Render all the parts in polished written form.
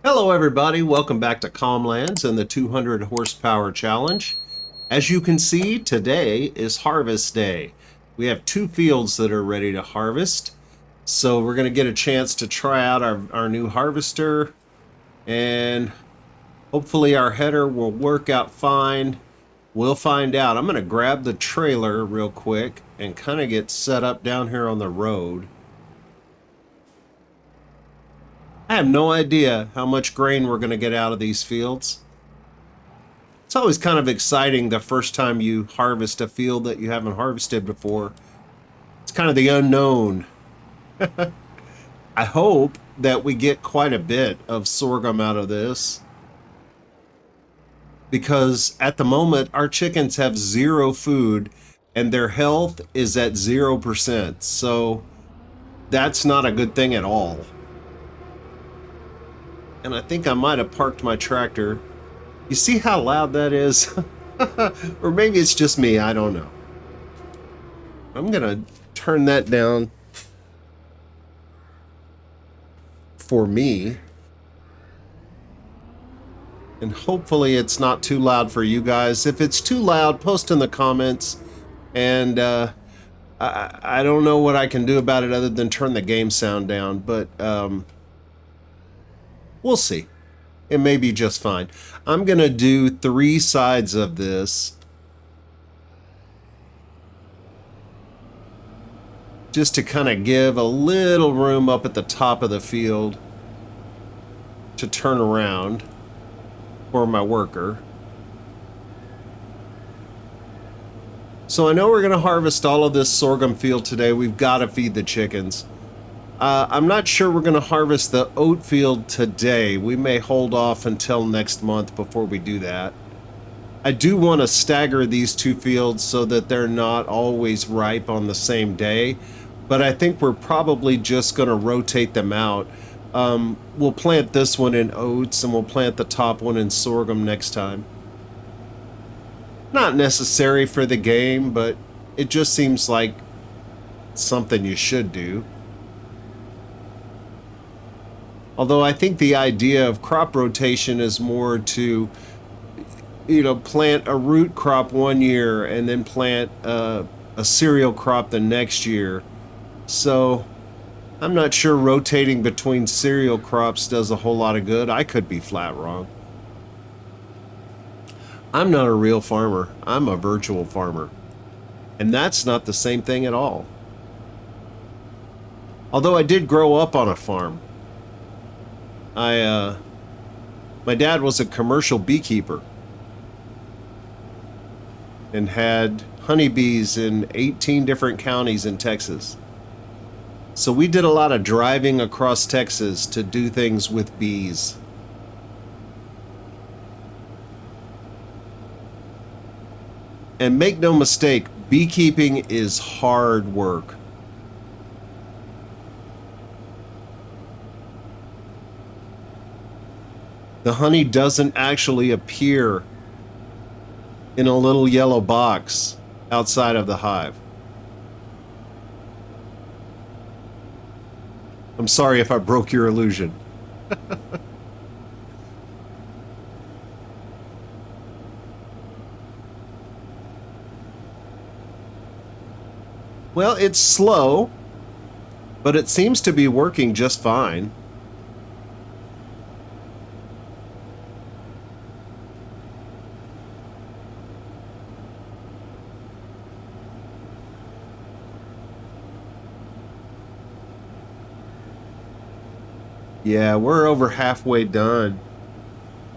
Hello everybody, welcome back to Calmlands and the 200 horsepower challenge. As you can see, today is harvest day. We have two fields that are ready to harvest. So we're going to get a chance to try out our new harvester, and hopefully our header will work out fine. We'll find out. I'm going to grab the trailer real quick and kind of get set up down here on the road. I have no idea how much grain we're going to get out of these fields. It's always kind of exciting the first time you harvest a field that you haven't harvested before. It's kind of the unknown. I hope that we get quite a bit of sorghum out of this, because at the moment our chickens have zero food and their health is at 0%. So that's not a good thing at all. And I think I might have parked my tractor. You see how loud that is? Or maybe it's just me, I don't know. I'm gonna turn that down for me. And hopefully it's not too loud for you guys. If it's too loud, post in the comments. And I don't know what I can do about it other than turn the game sound down, but we'll see. It may be just fine. I'm gonna do 3 sides of this, just to kind of give a little room up at the top of the field to turn around for my worker. So I know we're going to harvest all of this sorghum field today. We've got to feed the chickens. I'm not sure we're going to harvest the oat field today. We may hold off until next month before we do that. I do want to stagger these two fields so that they're not always ripe on the same day, but I think we're probably just going to rotate them out. We'll plant this one in oats and we'll plant the top one in sorghum next time. Not necessary for the game, but it just seems like something you should do. Although I think the idea of crop rotation is more to, plant a root crop one year and then plant a cereal crop the next year. So I'm not sure rotating between cereal crops does a whole lot of good. I could be flat wrong. I'm not a real farmer. I'm a virtual farmer. And that's not the same thing at all. Although I did grow up on a farm. My dad was a commercial beekeeper and had honeybees in 18 different counties in Texas. So we did a lot of driving across Texas to do things with bees. And make no mistake, beekeeping is hard work. The honey doesn't actually appear in a little yellow box outside of the hive. I'm sorry if I broke your illusion. Well, it's slow, but it seems to be working just fine. Yeah, we're over halfway done,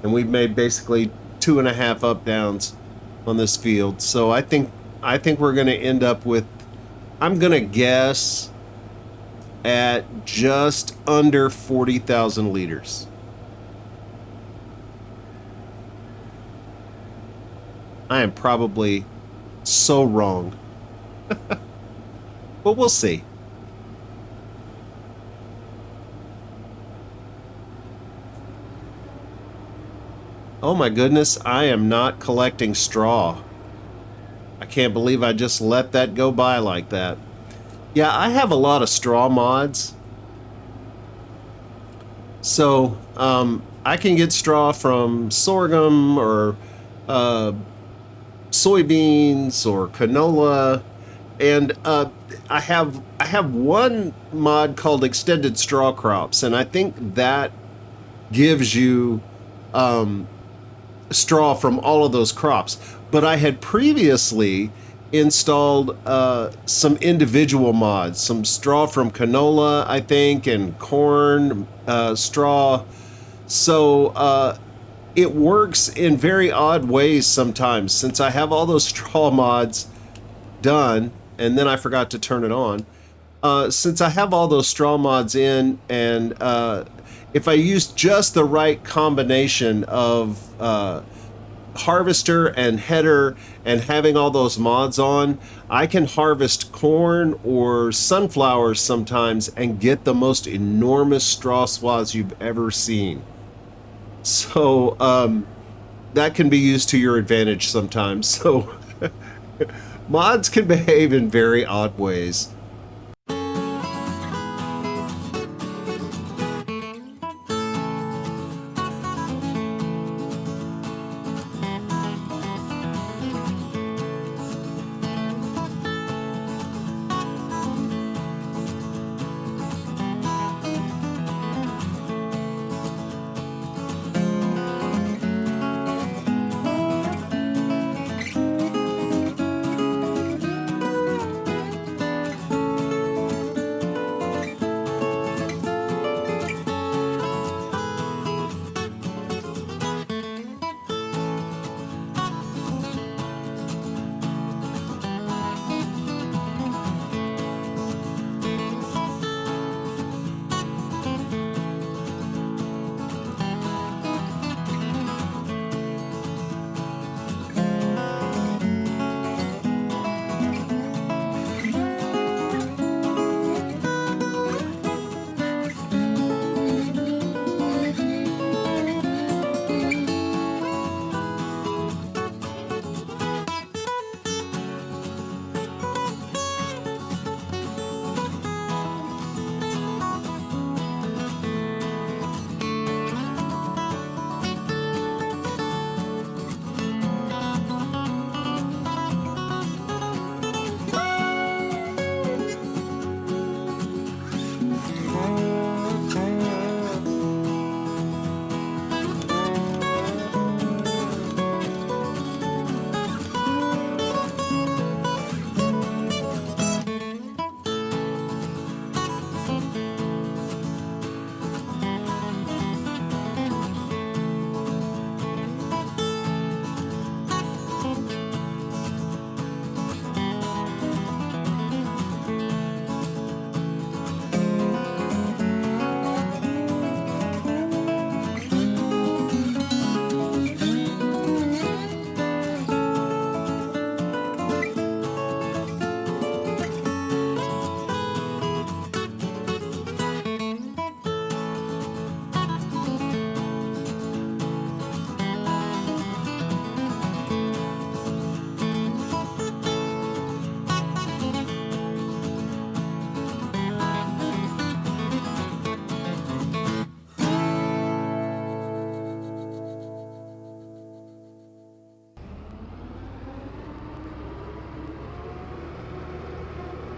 and we've made basically 2.5 up downs on this field. So I think we're going to end up with, I'm going to guess, at just under 40,000 liters. I am probably so wrong, but we'll see. Oh my goodness, I am not collecting straw. I can't believe I just let that go by like that. Yeah, I have a lot of straw mods. So I can get straw from sorghum or soybeans or canola, and I have one mod called extended straw crops, and I think that gives you straw from all of those crops. But I had previously installed some individual mods, some straw from canola, I think, and corn straw. So it works in very odd ways sometimes. Since I have all those straw mods done, and then I forgot to turn it on. Since I have all those straw mods in, and if I use just the right combination of harvester and header and having all those mods on, I can harvest corn or sunflowers sometimes and get the most enormous straw swaths you've ever seen. So that can be used to your advantage sometimes. So mods can behave in very odd ways.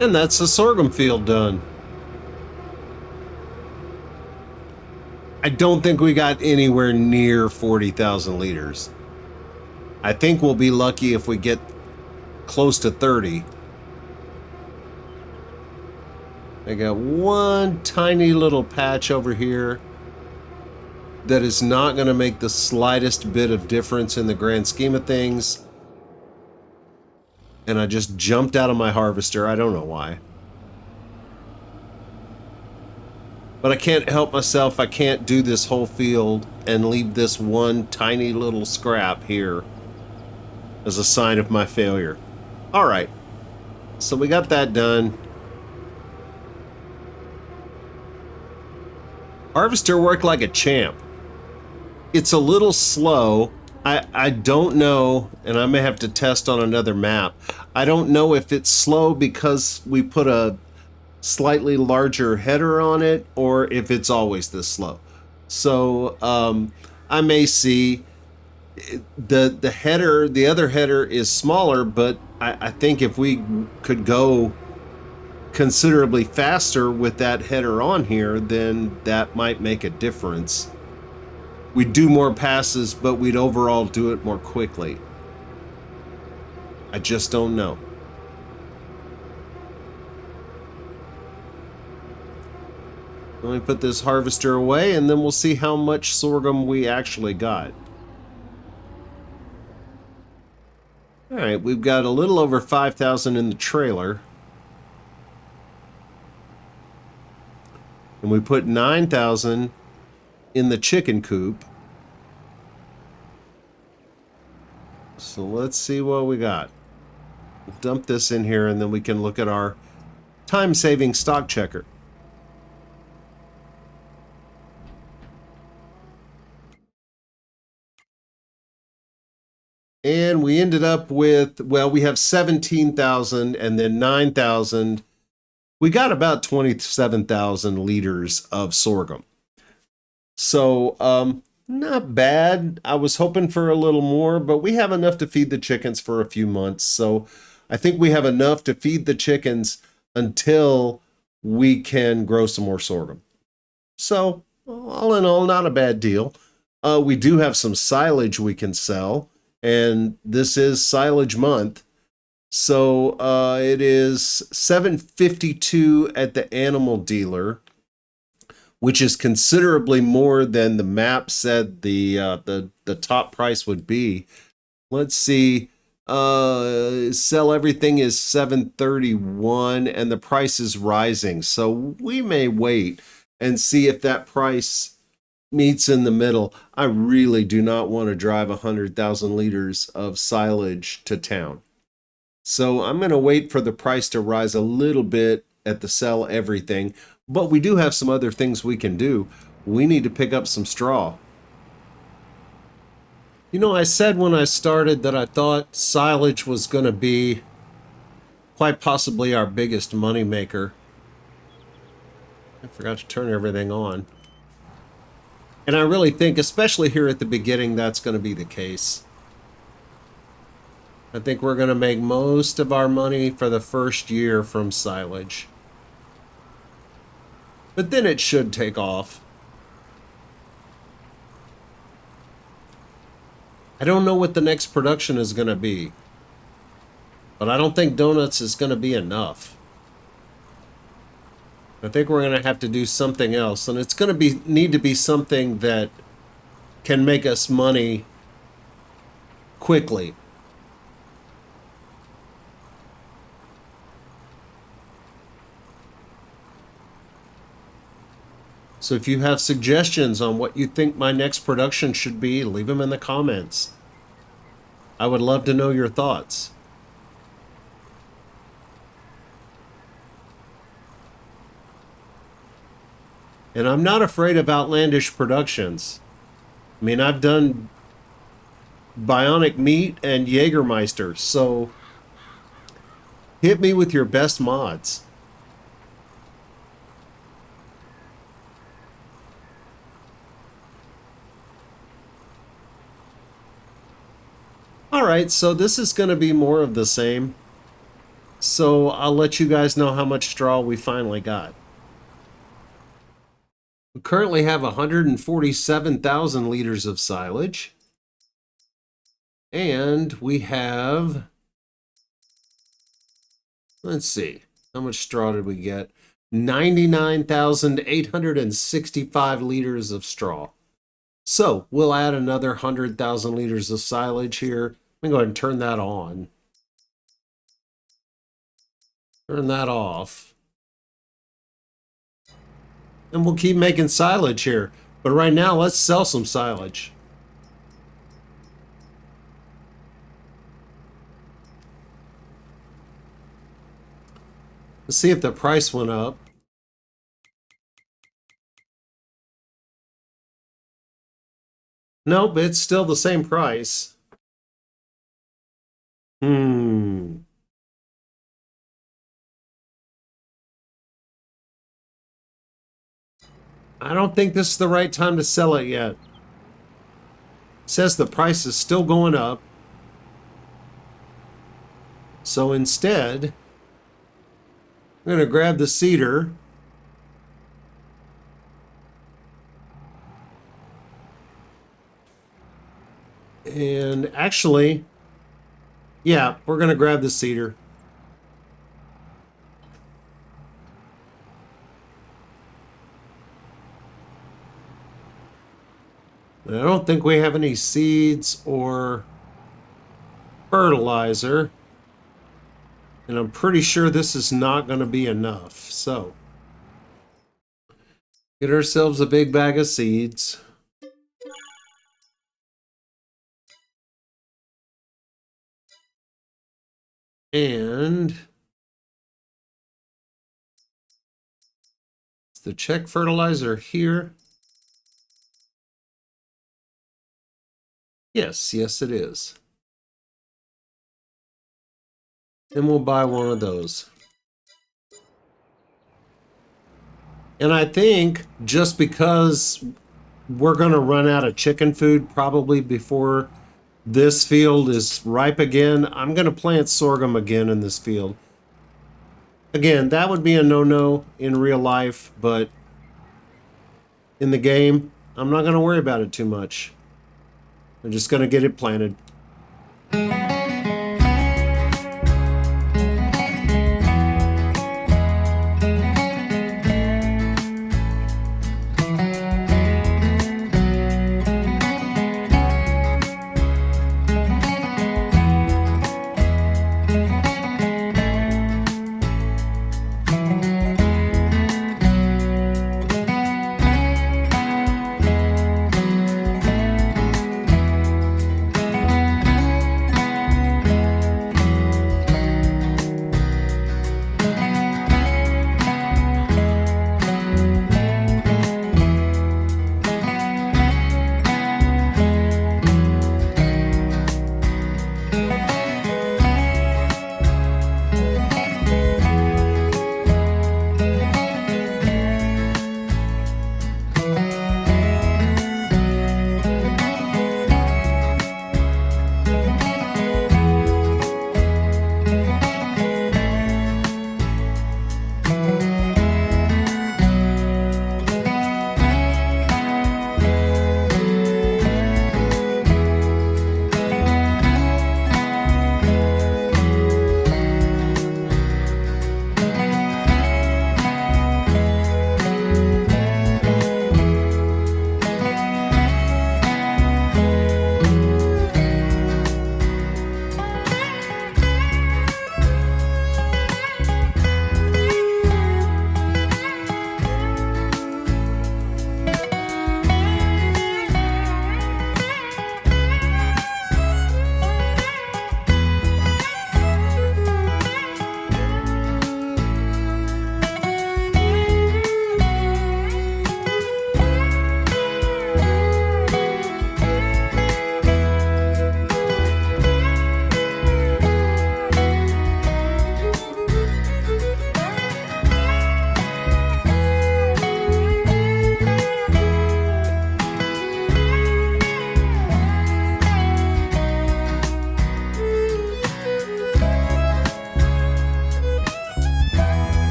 And that's the sorghum field done. I don't think we got anywhere near 40,000 liters. I think we'll be lucky if we get close to 30. I got one tiny little patch over here that is not going to make the slightest bit of difference in the grand scheme of things. And I just jumped out of my harvester. I don't know why. But I can't help myself. I can't do this whole field and leave this one tiny little scrap here as a sign of my failure. All right. So we got that done. Harvester worked like a champ. It's a little slow. I don't know, and I may have to test on another map. I don't know if it's slow because we put a slightly larger header on it or if it's always this slow. So I may see the header, the other header is smaller, but I think if we could go considerably faster with that header on here, then that might make a difference. We'd do more passes, but we'd overall do it more quickly. I just don't know. Let me put this harvester away, and then we'll see how much sorghum we actually got. All right, we've got a little over 5,000 in the trailer. And we put 9,000 in the chicken coop. So let's see what we got. Dump this in here, and then we can look at our time-saving stock checker. And we ended up with, well, we have 17,000 and then 9,000. We got about 27,000 liters of sorghum. So, not bad. I was hoping for a little more, but we have enough to feed the chickens for a few months. So I think we have enough to feed the chickens until we can grow some more sorghum. So all in all, not a bad deal. We do have some silage we can sell, and this is silage month. So it is $7.52 at the animal dealer, which is considerably more than the map said the top price would be. Let's see. Sell everything is 731, and the price is rising. So we may wait and see if that price meets in the middle. I really do not want to drive 100,000 liters of silage to town. So I'm going to wait for the price to rise a little bit at the sell everything. But we do have some other things we can do. We need to pick up some straw. You know, I said when I started that I thought silage was going to be quite possibly our biggest money maker. I forgot to turn everything on. And I really think, especially here at the beginning, that's going to be the case. I think we're going to make most of our money for the first year from silage. But then it should take off. I don't know what the next production is going to be. But I don't think donuts is going to be enough. I think we're going to have to do something else. And it's going to need to be something that can make us money quickly. So if you have suggestions on what you think my next production should be, leave them in the comments. I would love to know your thoughts. And I'm not afraid of outlandish productions. I mean, I've done Bionic Meat and Jägermeister, so hit me with your best mods. All right, so this is going to be more of the same. So I'll let you guys know how much straw we finally got. We currently have 147,000 liters of silage. And we have, let's see, how much straw did we get? 99,865 liters of straw. So we'll add another 100,000 liters of silage here. Let me go ahead and turn that on. Turn that off. And we'll keep making silage here. But right now, let's sell some silage. Let's see if the price went up. Nope, it's still the same price. I don't think this is the right time to sell it yet. It says the price is still going up. So instead, I'm going to grab the cedar. And actually, yeah, we're going to grab the cedar. I don't think we have any seeds or fertilizer. And I'm pretty sure this is not going to be enough. So, get ourselves a big bag of seeds. And is the check fertilizer here? Yes, yes it is. And we'll buy one of those. And I think just because we're going to run out of chicken food probably before this field is ripe again, I'm going to plant sorghum again in this field. Again, that would be a no-no in real life, but in the game, I'm not going to worry about it too much. I'm just going to get it planted.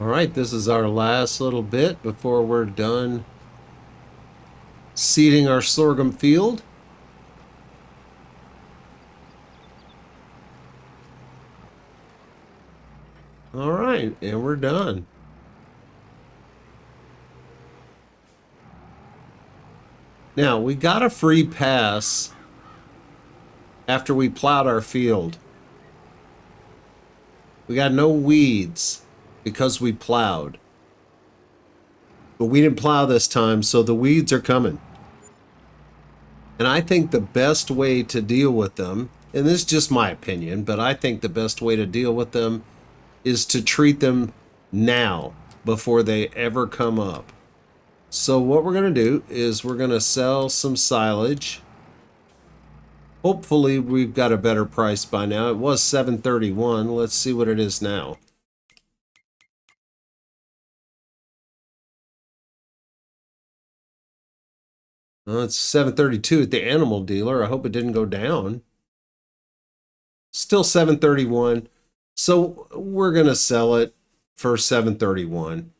All right, this is our last little bit before we're done seeding our sorghum field. All right, and we're done. Now, we got a free pass after we plowed our field. We got no weeds because we plowed. But we didn't plow this time, so the weeds are coming. And I think the best way to deal with them, and this is just my opinion, but I think the best way to deal with them is to treat them now before they ever come up. So what we're going to do is we're going to sell some silage. Hopefully we've got a better price by now. It was $7.31. Let's see what it is now. It's $7.32 at the animal dealer. I hope it didn't go down. Still $7.31. So we're going to sell it for $7.31.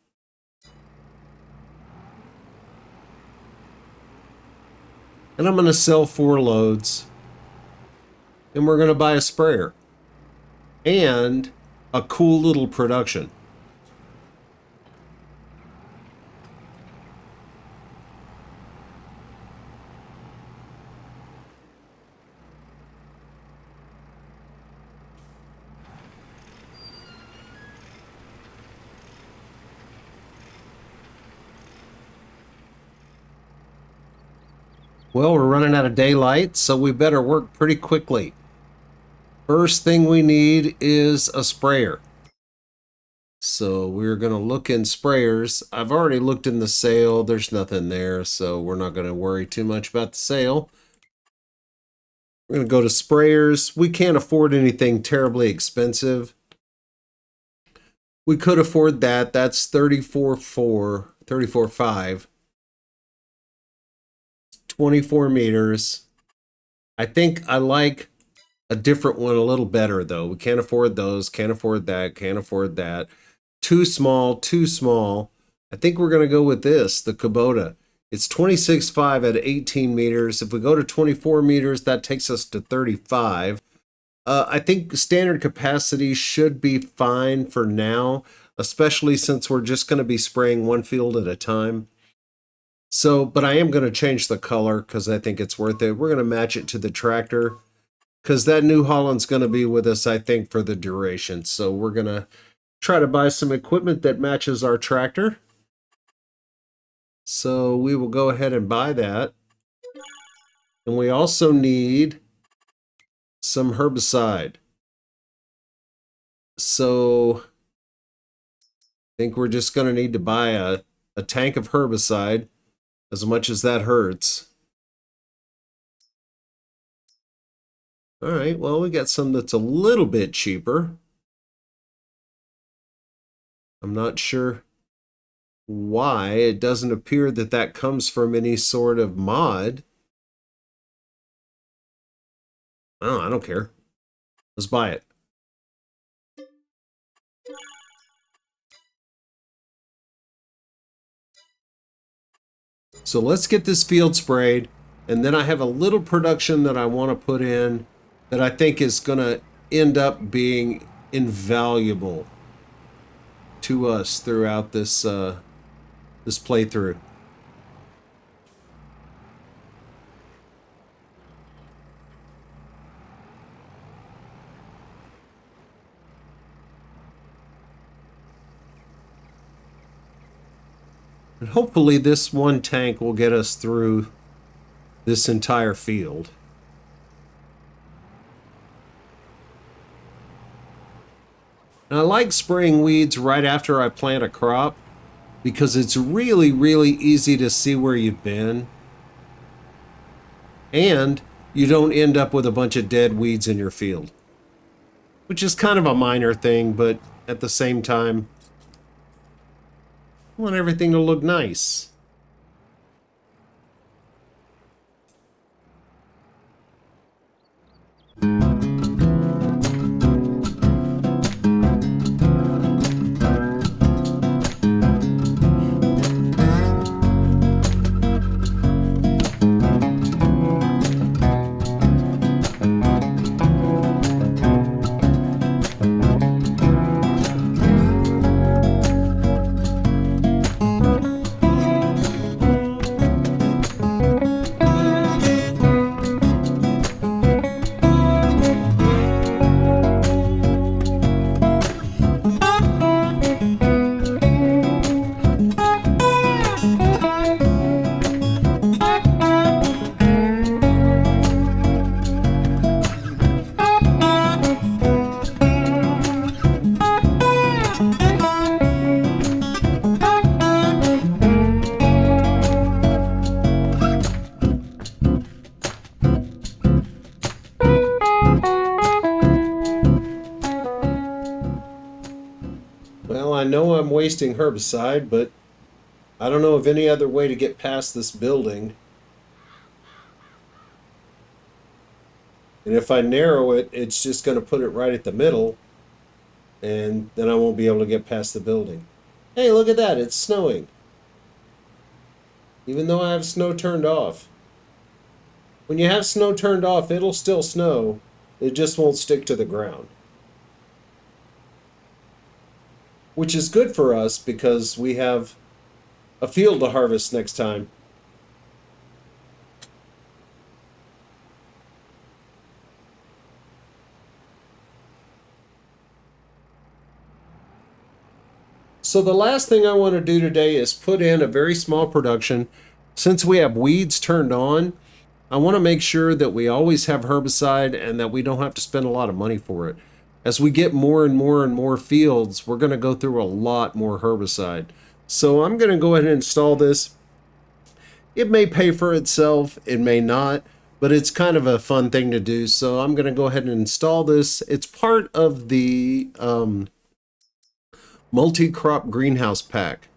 And I'm going to sell 4 loads. And we're going to buy a sprayer. And a cool little production. Well, we're running out of daylight, so we better work pretty quickly. First thing we need is a sprayer. So we're going to look in sprayers. I've already looked in the sale. There's nothing there, so we're not going to worry too much about the sale. We're going to go to sprayers. We can't afford anything terribly expensive. We could afford that. That's $34.4, $34.5. 24 meters. I think I like a different one a little better, though. We can't afford those. Can't afford that. Can't afford that. Too small. Too small. I think we're going to go with this, the Kubota. It's 26.5 at 18 meters. If we go to 24 meters, that takes us to 35. I think standard capacity should be fine for now, especially since we're just going to be spraying one field at a time. So, but I am going to change the color because I think it's worth it. We're going to match it to the tractor because that New Holland's going to be with us, I think, for the duration. So we're going to try to buy some equipment that matches our tractor. So we will go ahead and buy that. And we also need some herbicide. So I think we're just going to need to buy a tank of herbicide, as much as that hurts. All right, well, we got some that's a little bit cheaper. I'm not sure why. It doesn't appear that that comes from any sort of mod. Oh, I don't care. Let's buy it. So let's get this field sprayed, and then I have a little production that I want to put in that I think is going to end up being invaluable to us throughout this this playthrough. And hopefully this one tank will get us through this entire field. And I like spraying weeds right after I plant a crop because it's really, really easy to see where you've been. And you don't end up with a bunch of dead weeds in your field. Which is kind of a minor thing, but at the same time, I want everything to look nice. know I'm wasting herbicide, but I don't know of any other way to get past this building. And if I narrow it, it's just going to put it right at the middle, and then I won't be able to get past the building. Hey, look at that. It's snowing. Even though I have snow turned off. When you have snow turned off, it'll still snow. It just won't stick to the ground. Which is good for us because we have a field to harvest next time. So the last thing I want to do today is put in a very small production. Since we have weeds turned on, I want to make sure that we always have herbicide and that we don't have to spend a lot of money for it. As we get more and more and more fields, we're going to go through a lot more herbicide. So I'm going to go ahead and install this. It may pay for itself, it may not, but it's kind of a fun thing to do. So I'm going to go ahead and install this. It's part of the multi-crop greenhouse pack.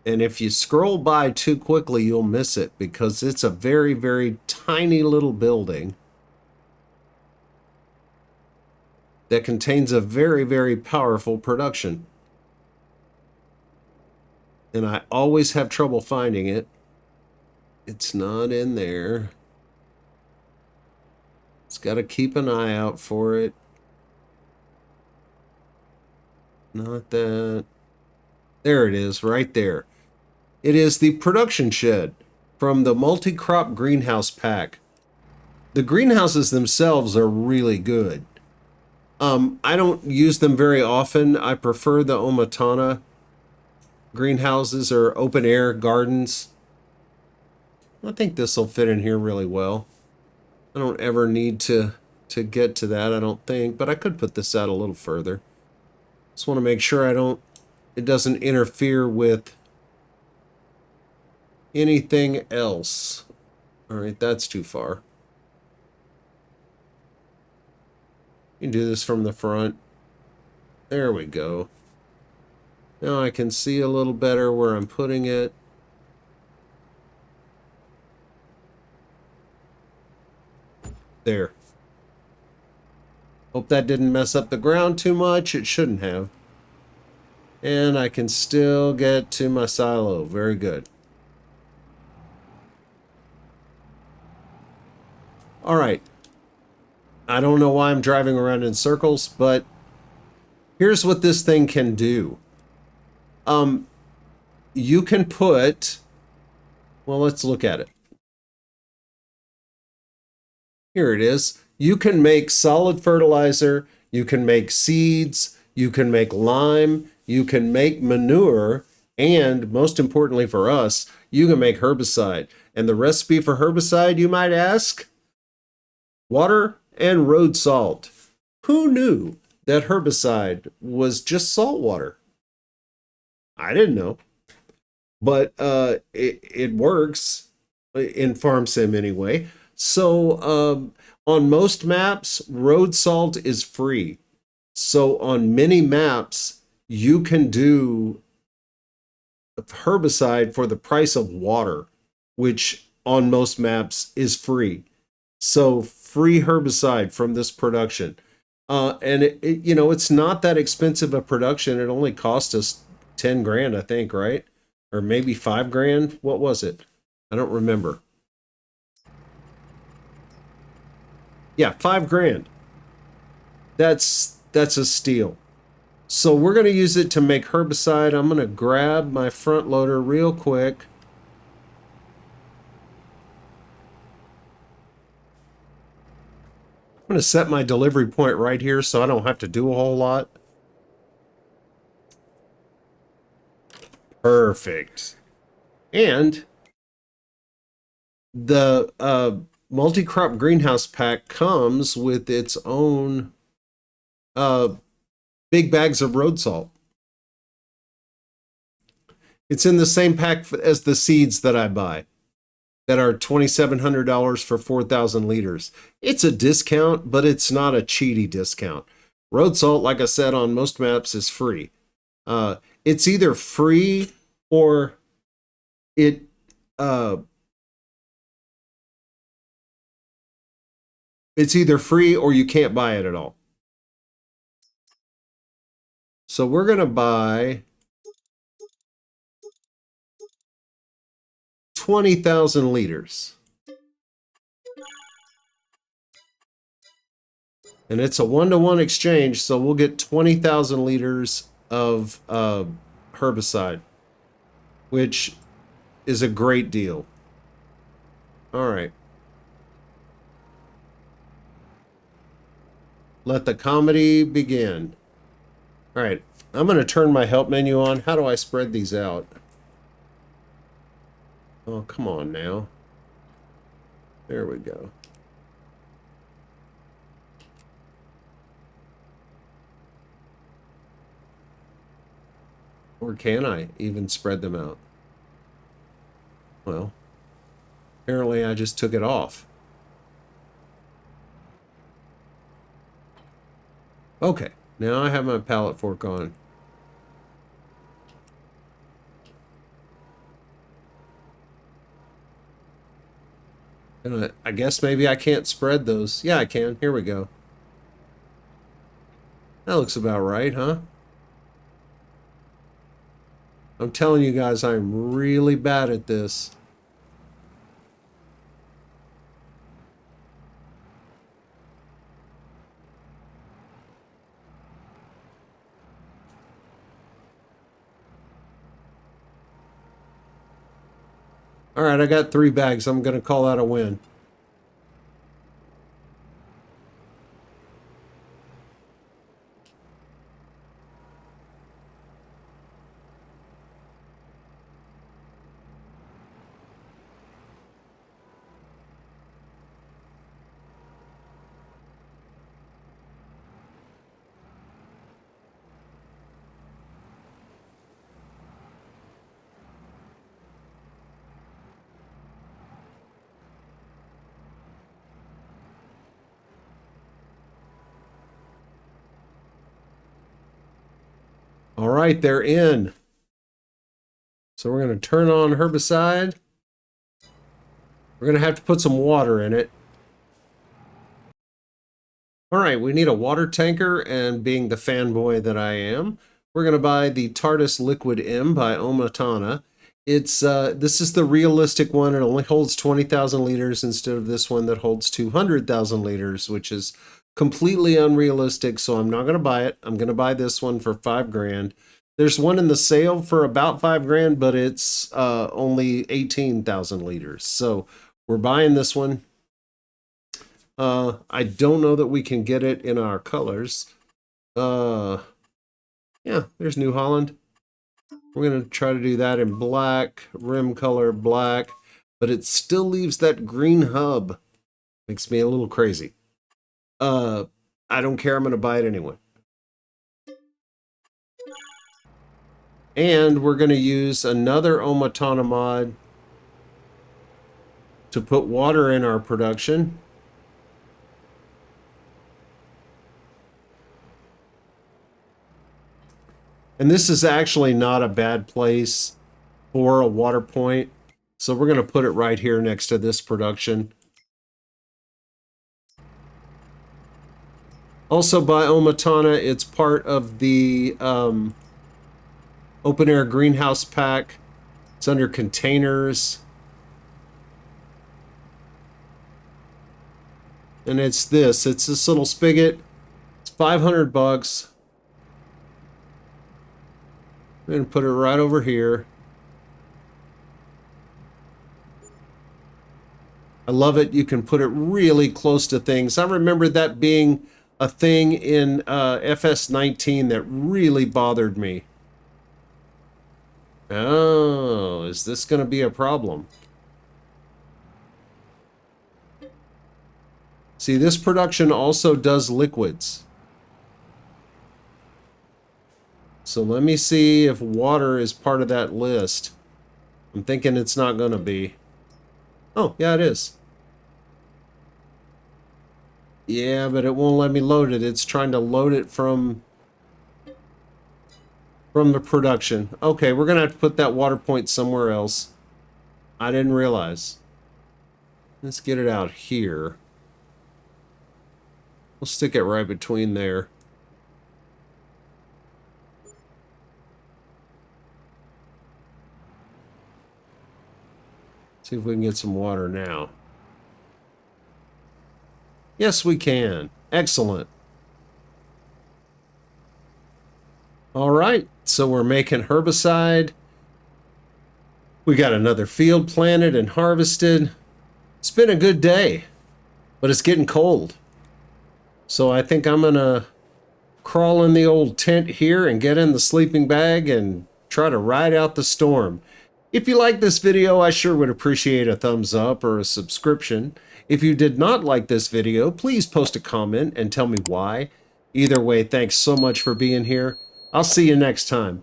And if you scroll by too quickly, you'll miss it because it's a very, very tiny little building that contains a very, very powerful production. And I always have trouble finding it. It's not in there. It's got to keep an eye out for it. Not that. There it is, right there. It is the production shed from the multi-crop greenhouse pack. The greenhouses themselves are really good. I don't use them very often. I prefer the Omatana greenhouses or open air gardens. I think this will fit in here really well. I don't ever need to get to that, I don't think, but I could put this out a little further. Just want to make sure it doesn't interfere with anything else. All right, that's too far. You can do this from the front. There we go. Now I can see a little better where I'm putting it. There. Hope that didn't mess up the ground too much. It shouldn't have. And I can still get to my silo. Very good. All right. I don't know why I'm driving around in circles, but here's what this thing can do. You can put, well, let's look at it. Here it is. You can make solid fertilizer, you can make seeds, you can make lime, you can make manure, and most importantly for us, you can make herbicide. And the recipe for herbicide, you might ask? Water and road salt. Who knew that herbicide was just salt water? I didn't know. But it works in farm sim anyway. So on most maps, road salt is free. So on many maps, you can do herbicide for the price of water, which on most maps is free. So free herbicide from this production. And it's not that expensive a production. It only cost us 10 grand, I think, right? Or maybe 5 grand. What was it? I don't remember. Yeah, 5 grand. That's a steal. So we're going to use it to make herbicide. I'm going to grab my front loader real quick. I'm going to set my delivery point right here so I don't have to do a whole lot. Perfect. And the multi-crop greenhouse pack comes with its own big bags of road salt. It's in the same pack as the seeds that I buy that are $2,700 for 4,000 liters. It's a discount, but it's not a cheaty discount. Road salt, like I said, on most maps is free. It's either free or it uh, it's either free or you can't buy it at all. So we're gonna buy 20,000 liters. And it's a 1-to-1 exchange, so we'll get 20,000 liters of herbicide, which is a great deal. All right. Let the comedy begin. All right. I'm going to turn my help menu on. How do I spread these out? Oh, come on now. There we go. Or can I even spread them out? Well, apparently I just took it off. Okay, now I have my pallet fork on. And I guess maybe I can't spread those. Yeah, I can. Here we go. That looks about right, huh? I'm telling you guys, I'm really bad at this. All right, I got 3 bags. I'm going to call that a win. All right, they're in. So we're going to turn on herbicide. We're going to have to put some water in it. All right, we need a water tanker, and being the fanboy that I am, we're going to buy the Tardis Liquid M by Omatana. It's this is the realistic one. It only holds 20,000 liters instead of this one that holds 200,000 liters, which is completely unrealistic, so I'm not going to buy it. I'm going to buy this one for 5 grand. There's one in the sale for about 5 grand, but it's only 18,000 liters. So we're buying this one. I don't know that we can get it in our colors. Yeah, there's New Holland. We're going to try to do that in black, rim color black, but it still leaves that green hub. Makes me a little crazy. I don't care. I'm going to buy it anyway. And we're going to use another Omatana mod to put water in our production. And this is actually not a bad place for a water point. So we're going to put it right here next to this production. Also by Omatana, it's part of the open air greenhouse pack. It's under containers. And it's this little spigot. It's 500 bucks. I'm going to put it right over here. I love it. You can put it really close to things. I remember that being a thing in FS19 that really bothered me. Oh, is this going to be a problem? See, this production also does liquids. So let me see if water is part of that list. I'm thinking it's not going to be. Oh, yeah, it is. Yeah, but it won't let me load it. It's trying to load it from the production. Okay, we're gonna have to put that water point somewhere else. I didn't realize. Let's get it out here. We'll stick it right between there. See if we can get some water now. Yes, we can. Excellent. All right, so we're making herbicide. We got another field planted and harvested. It's been a good day, but it's getting cold. So I think I'm gonna crawl in the old tent here and get in the sleeping bag and try to ride out the storm. If you like this video, I sure would appreciate a thumbs up or a subscription. If you did not like this video, please post a comment and tell me why. Either way, thanks so much for being here. I'll see you next time.